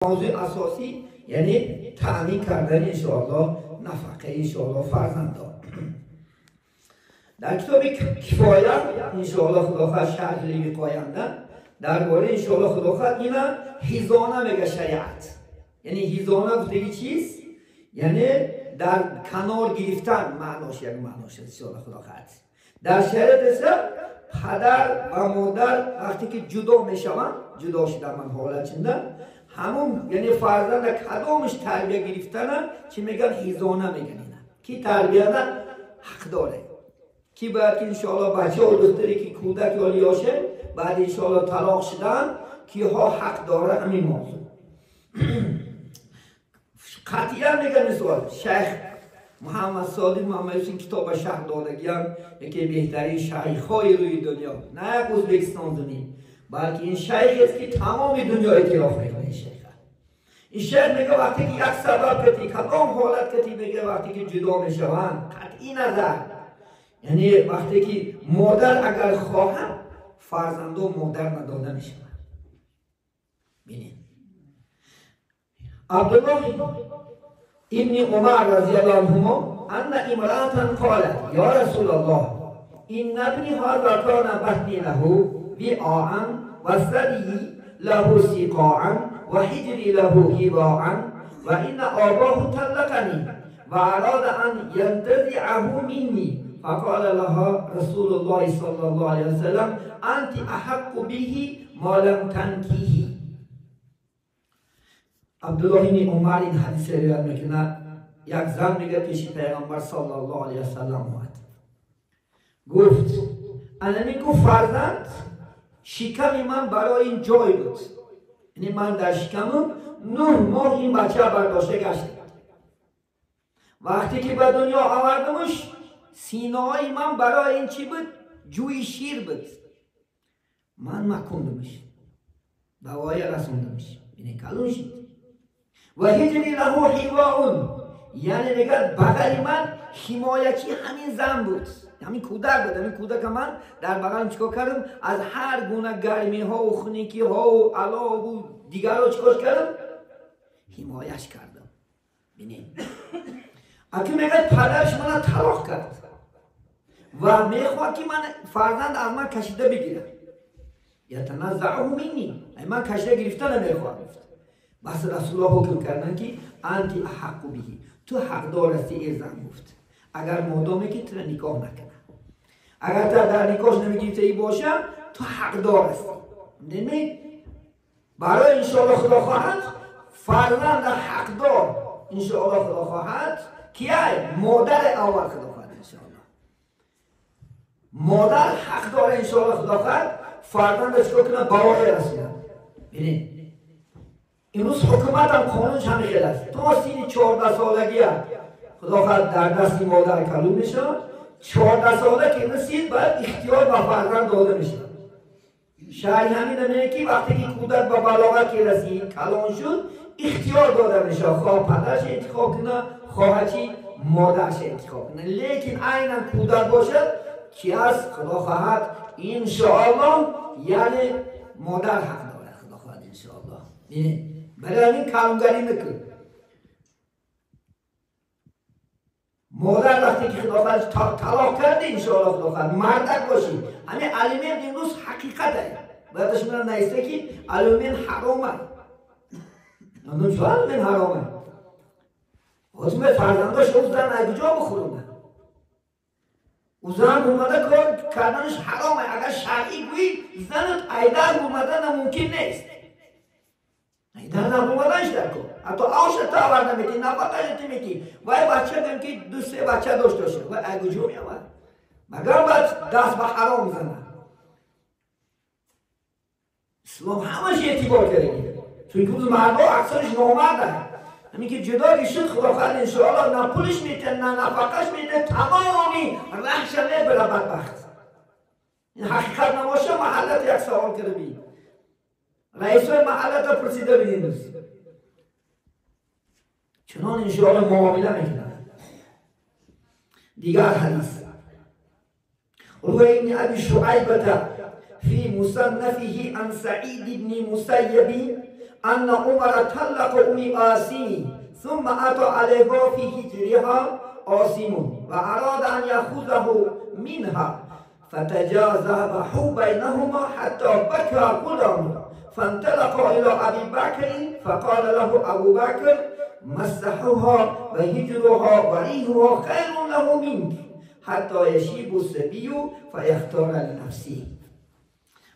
موضوع اساسی یعنی تأمین کردن انشاءالله نفقه انشاءالله فرزندان. در کتاب کفایه انشاءالله خداخواست شرح پاینده درباره انشاءالله خداخواست اینا هیزانه میگه شریعت. یعنی هیزانه بودگی چیست؟ یعنی در کنار گرفتن معناش یک معناش انشاءالله خداخواست. در شریعت است پدر و مادر وقتی که جدا میشوند، جدا شدن من حالت چنده همون یعنی فرزند کدامش تربیه گرفتن چی میگن هیزانه میگن. اینا کی تربیه ده حق داره، کی باید که انشاءالله بچه و دختری که کودک یا لیاشه بعد انشاءالله طلاق شدن کی ها حق داره. همین موضوع قطعا میگن سوال شیخ محمد صادق محمد حسین کتاب شرح دادگیان یکی بهترین شیخ های روی دنیا، نه یک ازبکستان زمین بلکه این شیخ است که تمام دنیا اعتراف میکنه. این شیخ میگه وقتی که یک سبب کتی کدام حالت کتی میگه وقتی که جدا میشوند قطعی نظر یعنی وقتی که مادر اگر خواهد فرزندو مادر نداده میشوند. ببینید عبدالله ابن عمر رضی الله عنهما ان امرأة قالت یا رسول الله این ابنی هذا کان بطنی له وعاء و ثدی له سقاعا و حجری له هباعا و این آباه طلقنی و اراد ان ينتزعه مني فقال لها رسول الله صلی الله علیه وسلم انت احق به ما لم تنکیه. عبدالله ابن عمر این حدیث روایت میکنه یک زن میگه پیش پیغمبر صلی الله علیه وسلم اومد گفت انا گفت فرزند شکم من برای این جای بود، یعنی من در شکمم 9 ماه این بچه برداشته گشته. وقتی که به دنیا آوردمش سینه‌های من برای این چی بود؟ جوی شیر بود. من مکندمش دوای رسوندمش یعنی کلون شد. و هجری له حواء یعنی میگه بغل من حمایتی همین زن بود، همین کودک بود. همین کودک من در بغلم چیکار کردم؟ از هر گونه گرمی ها و خنکی ها و علاق و دیگر رو چیکار کردم؟ حمایش کردم. ببینید اگه میگه پدرش من طلاق کرد و میخواد که من فرزند از من کشیده بگیره یتنزعه منی، من کشیده گرفتن نمیخواد. بس رسول الله حکم کردن که انت احق به، تو حقدار هستی. ای زن گفت اگر مادامی که تو نکاح نکنه، اگر تو در نکاح نمیگیرته ای باشه تو حقدار هستی. نمی برای انشاءالله خدا خواهد فرزند حقدار انشاءالله خدا خواهد کیه؟ مادر اول خدا خواهد انشاءالله. مادر حقدار انشاءالله خدا خواهد فرزند چکار کنه باوای رسیدن. ببینید امروز حکومت هم قانونش همه خیلی است. تا سین 14 سالگی خدا خواهد در دستی مادر کلون میشه. 14 ساله که رسید باید اختیار به فرزند داده میشه. شاید همین میگه که وقتی که کودک به بلاغت که رسید کلون شد اختیار داده میشه، خواه پدرش انتخاب کنه خواه چی مادرش انتخاب کنه. لیکن عینا کودک باشد کی از خدا خواهد انشاءالله یعنی مادر حق داره خدا خواهد انشاءالله. برای همین کلونگری میکن. مادر وقتی که خدا خواهد طلاق کرده انشاءالله خدا خواهد مردک باشی. همین علمین امروز حقیقته بعدش من نیسته که علمین حرامه. نمیدونم چه علمین حرامه؟ آزمه فرزنداش او زن اگجا بخورونه. او زن اومده کار کردنش حرامه. اگر شرعی گویی زنت ایدر اومده نممکن نیست. ایدر نمومدنش در کن. حتی آشت آورده میتی نفقهش میتی وای بچه دیم که 2-3 بچه داشته باشه وای اگجا میامد مگر باید دست به حرام زنه. اسلام همش اعتبار کرده چون که روز مردا اکثرش نامرده. همین که جدا شد خدا خواهد انشاءالله نه پولش میته نه نفقهش میته تمامی رخش نبره بدبخت. این حقیقت نباشه محلت یک سوال کرده بید رئیس محلت را پرسیده بید چنان انشاءالله معامله میکنه. دیگر حدیث روی ابن ابی شعیبة فی مصنفه عن سعید بن مسیب ان عمر طلق ام قاسم ثم اتى علیها فی حجرها عاصم و اراد ان یاخذه منها فتجاوز بحو بینهما حتی بكى غلام فانطلق الى ابي بكر فقال له ابو بكر مسحها و هجرها و ریحها خیر له منك حتی یشیب الصبی فیختار لنفسه.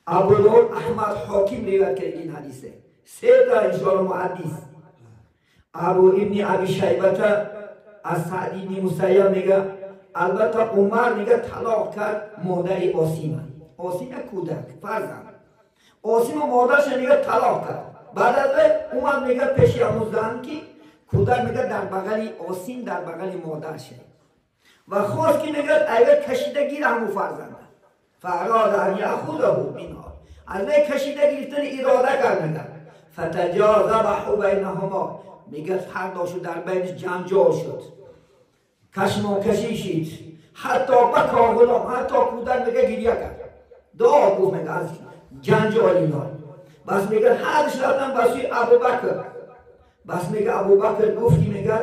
ابو داود احمد حاکم روایت کرده این حدیثه. سه تا انشاءالله محدث ابو ابن ابی شیبه از سعد ابن مسیب میگه البته عمر میگه طلاق کرد مادر عاصم. عاصم کودک فرزند عاصم مادرش میگه طلاق کرد. بعد از عمر میگه پیش همون زن که کودک میگه در بغل عاصم در بغل مادرشه و خواست که میگه ایوه کشیده گیر همون فرزنده فراد ان یاخذه منها از کشیده گرفتن اراده کرد میگه فتجاوز بحو بینهما میگه هر داشو در بینش جنجال شد کشمکشی شد حتی بکا غلام حتی کودک میگه گریه کرد دعا گفت میگه از جنجال اینا. بس میگه حدش رفتن بسوی ابو بکر. بس میگه ابو بکر گفتی میگه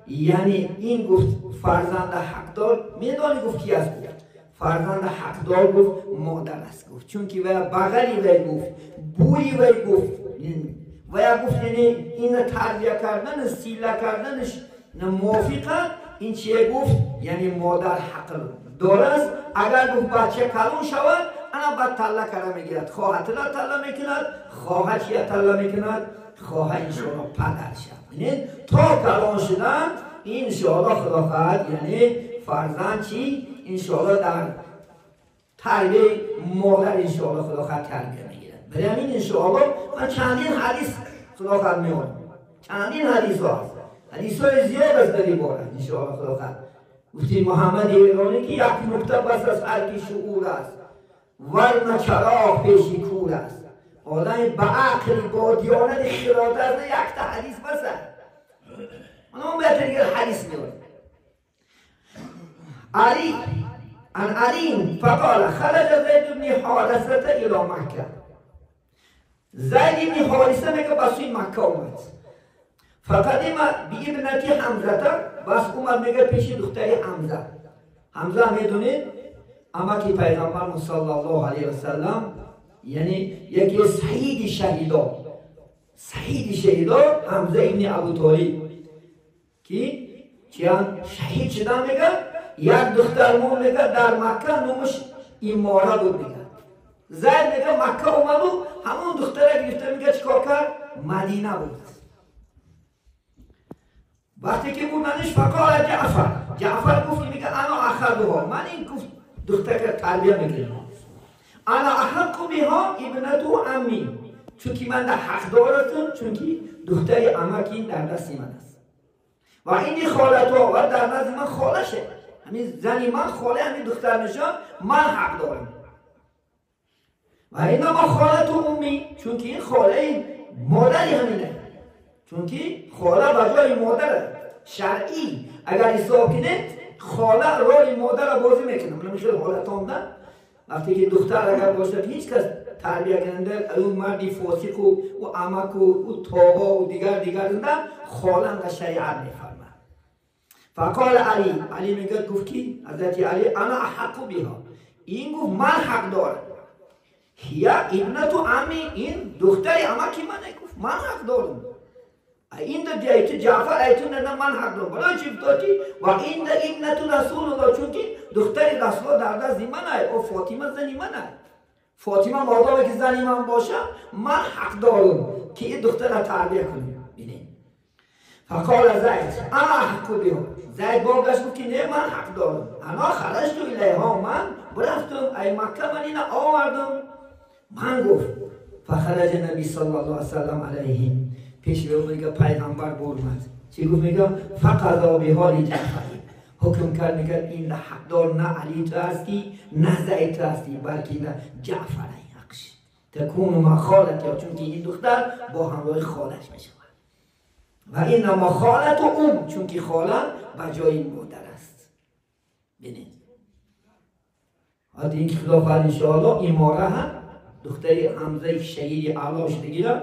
یعنی این گفت فرزند حقدار میدانی گفت کی است گفت فرزند حقدار گفت مادر است گفت چون که وی بغلی وی گفت بوی وی گفت وی گفت یعنی این تربیه کردن سیله کردنش موافقه این چیه گفت یعنی مادر حق دار است. اگر گفت بچه کلون شود انا بعد طلا کرده میگیرد خواهد را طلا میکند خواهد چیه طلا میکند خواهد انشاءالله پدر شد. یعنی تا کلان شدن انشاءالله خدا خواهد یعنی فرزند چی انشاءالله در تربیه مادر انشاءالله خدا خواهد تربیه میگیرد. برای همین انشاءالله من چندین حدیث خدا خواهد میارم چندین حدیث هست حدیث های زیاد است در این باره انشاءالله خدا خواهد گفتی محمد ایرانی که یک نکته بس از هرکی شعور است ورنه چراغ پیشی کور است آدم با عقل با دیانت خیرات است یک تا حدیث بس است. من اون بهتر دیگر حدیث میارم. علی عن علی فقال خرج زید بن حارثه الى مکه. زید بن حارثه میگه بسوی مکه اومد فقدم بی ابنتی حمزه بس اومد میگه پیش دختری حمزه. حمزه میدونید اما که پیغمبر صلی الله علیه و سلم یعنی یکی شهید شهیدا حمزه ابن ابو طالب که چیان شهید شدن میگه یک دخترمون میگه در مکه نومش ایماره بود میگه. زید میگه مکه اومد و همون دختره گرفته میگه چیکار کرد مدینه بود. وقتی که بودنش فقال جعفر گفت میگه انا اخذها من این گفت دختر که تربیه میگیرم انا احق بها ابنتو عمی چون که من در حق دارتون چون که دختری عمکی در دست من است و این خالتو و در نزد من خالشه همین زنی من خاله همین دختر نشان من حق دارم و این ما خالتو امی چون که این خاله مادری همینه چون که خاله بجای مادره شرعی اگر حساب کنه خاله رول مادر را بازی میکنه. نمیشه حالت آمدن وقتی که دختر اگر باشه هیچ کس تربیه کننده اون مردی فاسق و عمک و تابا و دیگر زندن خاله هم شریعت میفرمه. فقال علی میگه گفت کی حضرت علی انا احق بها این گفت من حق دارم هیا ابنتو عمی این دختری عمکی منه گفت من حق دارم این در جایت جعفر ایتون نه من حق دارم برای چی بتاتی و این در ابنتو رسول الله چون که دختری رسول الله در دست منه و فاطمه زنی منه فاطمه مادامی که زنی من باشه من حق دارم که این دختر را تربیه کنیم. بینید فقال زید انا حق بها زید باقش بود که نه من حق دارم انا خرجت الیها من برفتم ای مکه من اینه آوردم من گفت فخرج نبی صلی الله علیه وسلم علیه پیش به میگه پیغمبر برمد چی گفت میگه فقضا بها لجعفر حکم کرد میگه این حقدار نه علی تو هستی نه زید تو هستی بلکه نه جعفر حقش تکون ما خالت چون که این دختر با همراه خالش میشه و این ما خالت و چون که خاله بجای مادر است. ببینید حالا این خلاف انشاءالله ایماره هم دختری حمزه شهید اعلا شده گیره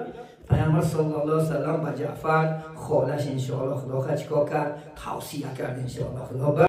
پیامبر صلی الله علیه وسلم با جعفر خالش انشاءالله خدا چیکار کرد؟ توصیه کرد انشاءالله خدا.